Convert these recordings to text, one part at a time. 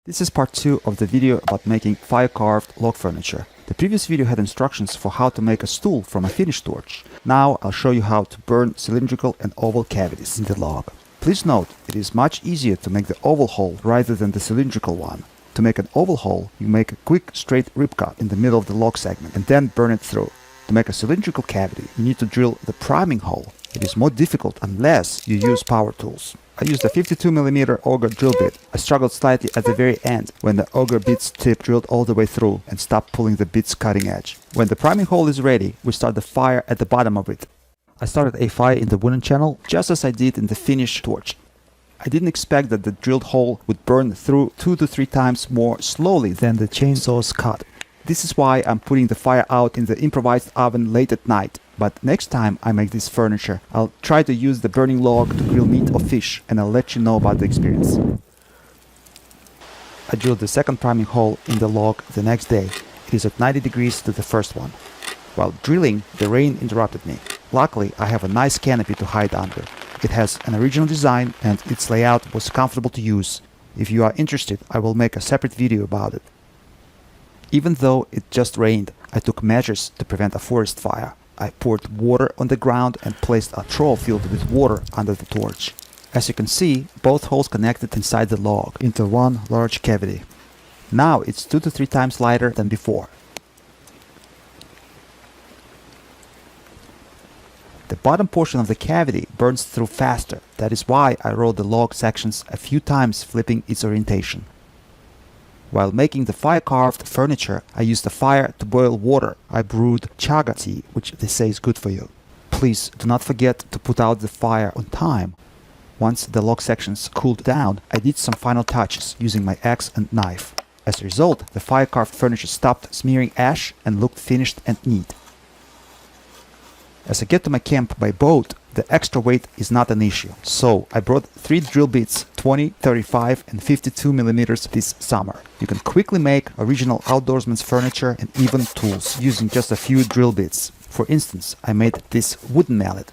This is part 2 of the video about making fire-carved log furniture. The previous video had instructions for how to make a stool from a finished torch. Now I'll show you how to burn cylindrical and oval cavities in the log. Please note, it is much easier to make the oval hole rather than the cylindrical one. To make an oval hole, you make a quick straight rip cut in the middle of the log segment and then burn it through. To make a cylindrical cavity, you need to drill the priming hole. It is more difficult unless you use power tools. I used a 52mm auger drill bit. I struggled slightly at the very end when the auger bit's tip drilled all the way through and stopped pulling the bit's cutting edge. When the priming hole is ready, we start the fire at the bottom of it. I started a fire in the wooden channel just as I did in the finished torch. I didn't expect that the drilled hole would burn through 2 to 3 times more slowly than the chainsaw's cut. This is why I'm putting the fire out in the improvised oven late at night. But next time I make this furniture, I'll try to use the burning log to grill meat or fish, and I'll let you know about the experience. I drilled the second priming hole in the log the next day. It is at 90 degrees to the first one. While drilling, the rain interrupted me. Luckily, I have a nice canopy to hide under. It has an original design and its layout was comfortable to use. If you are interested, I will make a separate video about it. Even though it just rained, I took measures to prevent a forest fire. I poured water on the ground and placed a trough filled with water under the torch. As you can see, both holes connected inside the log into one large cavity. Now it's 2 to 3 times lighter than before. The bottom portion of the cavity burns through faster. That is why I rolled the log sections a few times, flipping its orientation. While making the fire-carved furniture, I used the fire to boil water. I brewed chaga tea, which they say is good for you. Please do not forget to put out the fire on time. Once the log sections cooled down, I did some final touches using my axe and knife. As a result, the fire-carved furniture stopped smearing ash and looked finished and neat. As I get to my camp by boat, the extra weight is not an issue. So I brought 3 drill bits, 20, 35 and 52mm this summer. You can quickly make original outdoorsman's furniture and even tools using just a few drill bits. For instance, I made this wooden mallet.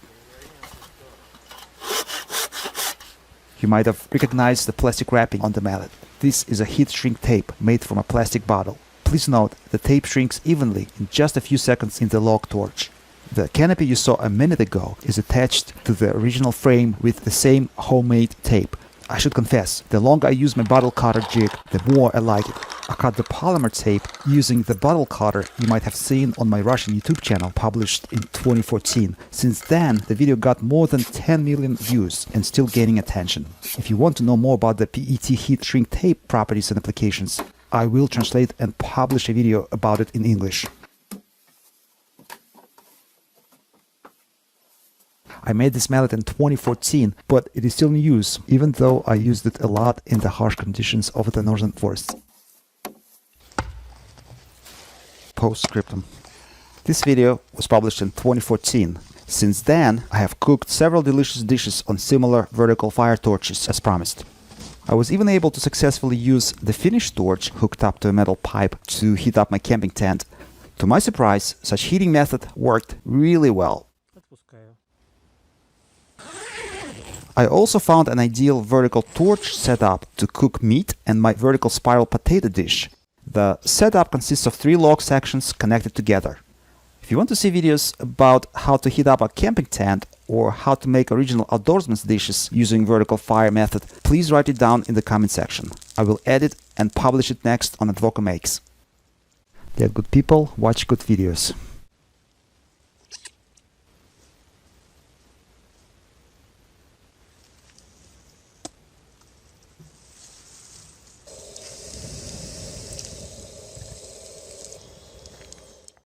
You might have recognized the plastic wrapping on the mallet. This is a heat shrink tape made from a plastic bottle. Please note, the tape shrinks evenly in just a few seconds in the log torch. The canopy you saw a minute ago is attached to the original frame with the same homemade tape. I should confess, the longer I use my bottle cutter jig, the more I like it. I cut the polymer tape using the bottle cutter you might have seen on my Russian YouTube channel published in 2014. Since then, the video got more than 10 million views and still gaining attention. If you want to know more about the PET heat shrink tape properties and applications, I will translate and publish a video about it in English. I made this mallet in 2014, but it is still in use, even though I used it a lot in the harsh conditions of the northern forests. Postscriptum. This video was published in 2014. Since then, I have cooked several delicious dishes on similar vertical fire torches as promised. I was even able to successfully use the finished torch hooked up to a metal pipe to heat up my camping tent. To my surprise, such heating method worked really well. I also found an ideal vertical torch setup to cook meat and my vertical spiral potato dish. The setup consists of 3 log sections connected together. If you want to see videos about how to heat up a camping tent or how to make original outdoorsman's dishes using vertical fire method, please write it down in the comment section. I will edit and publish it next on Advoca Makes. Let good people watch good videos.